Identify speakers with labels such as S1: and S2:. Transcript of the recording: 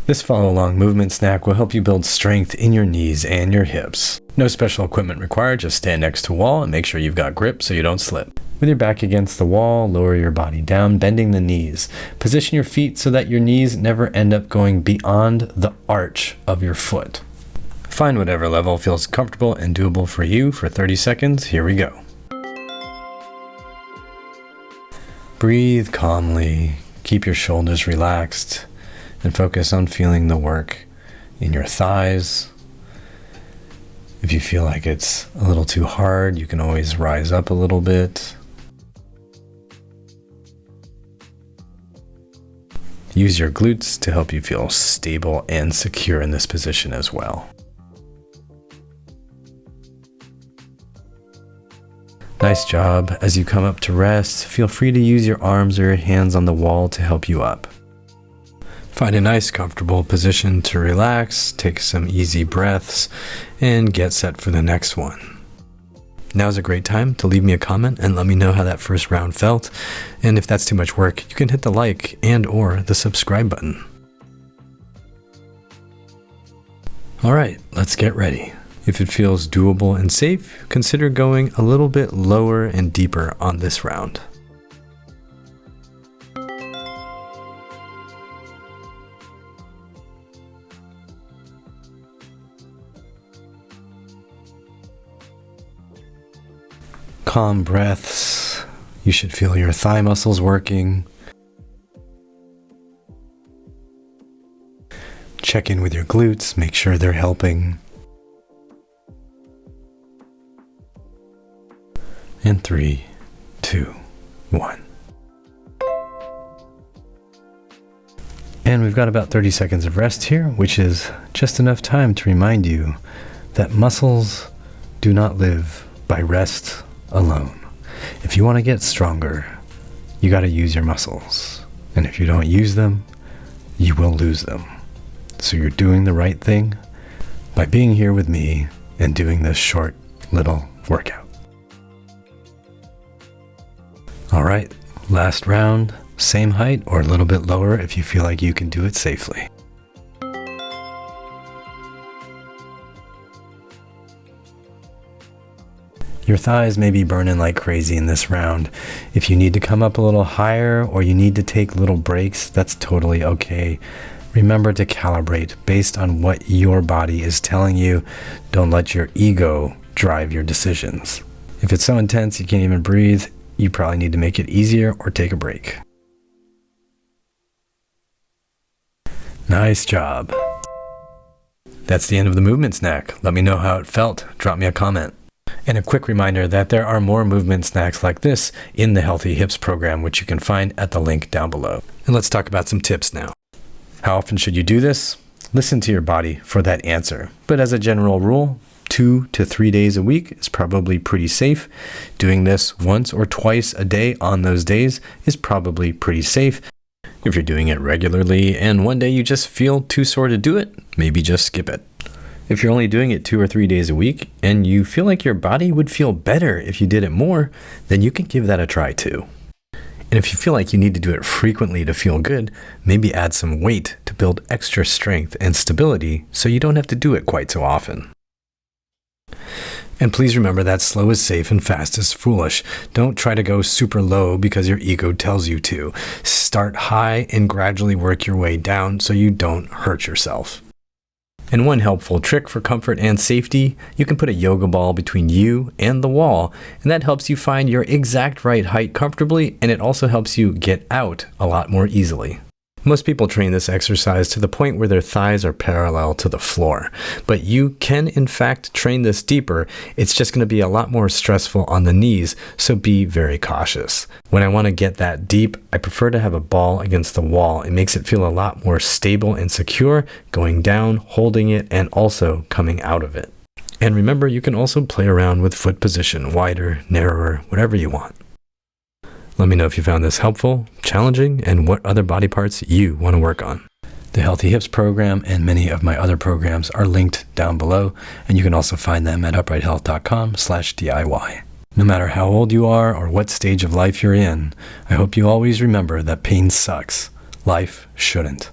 S1: This follow-along movement snack will help you build strength in your knees and your hips. No special equipment required, just stand next to a wall and make sure you've got grip so you don't slip. With your back against the wall, lower your body down, bending the knees. Position your feet so that your knees never end up going beyond the arch of your foot. Find whatever level feels comfortable and doable for you for 30 seconds. Here we go. Breathe calmly, keep your shoulders relaxed, and focus on feeling the work in your thighs. If you feel like it's a little too hard, you can always rise up a little bit. Use your glutes to help you feel stable and secure in this position as well. Nice job. As you come up to rest, feel free to use your arms or your hands on the wall to help you up. Find a nice, comfortable position to relax, take some easy breaths, and get set for the next one. Now's a great time to leave me a comment and let me know how that first round felt. And if that's too much work, you can hit the like and/or the subscribe button. All right, let's get ready. If it feels doable and safe, consider going a little bit lower and deeper on this round. Calm breaths. You should feel your thigh muscles working. Check in with your glutes, make sure they're helping. And 3, 2, 1. And we've got about 30 seconds of rest here, which is just enough time to remind you that muscles do not live by rest alone. If you want to get stronger, you got to use your muscles. And if you don't use them, you will lose them. So you're doing the right thing by being here with me and doing this short little workout. All right, last round, same height or a little bit lower if you feel like you can do it safely. Your thighs may be burning like crazy in this round. If you need to come up a little higher or you need to take little breaks, that's totally okay. Remember to calibrate based on what your body is telling you. Don't let your ego drive your decisions. If it's so intense you can't even breathe, you probably need to make it easier or take a break. Nice job. That's the end of the movement snack. Let me know how it felt. Drop me a comment. And a quick reminder that there are more movement snacks like this in the Healthy Hips program, which you can find at the link down below. And let's talk about some tips now. How often should you do this? Listen to your body for that answer. But as a general rule, 2 to 3 days a week is probably pretty safe. Doing this once or twice a day on those days is probably pretty safe. If you're doing it regularly and one day you just feel too sore to do it, maybe just skip it. If you're only doing it 2 or 3 days a week and you feel like your body would feel better if you did it more, then you can give that a try too. And if you feel like you need to do it frequently to feel good, maybe add some weight to build extra strength and stability so you don't have to do it quite so often. And please remember that slow is safe and fast is foolish. Don't try to go super low because your ego tells you to. Start high and gradually work your way down so you don't hurt yourself. And one helpful trick for comfort and safety, you can put a yoga ball between you and the wall, and that helps you find your exact right height comfortably, and it also helps you get out a lot more easily. Most people train this exercise to the point where their thighs are parallel to the floor, but you can in fact train this deeper. It's just going to be a lot more stressful on the knees, so be very cautious. When I want to get that deep, I prefer to have a ball against the wall. It makes it feel a lot more stable and secure, going down, holding it, and also coming out of it. And remember, you can also play around with foot position, wider, narrower, whatever you want. Let me know if you found this helpful, challenging, and what other body parts you want to work on. The Healthy Hips program and many of my other programs are linked down below, and you can also find them at uprighthealth.com/DIY. No matter how old you are or what stage of life you're in, I hope you always remember that pain sucks. Life shouldn't.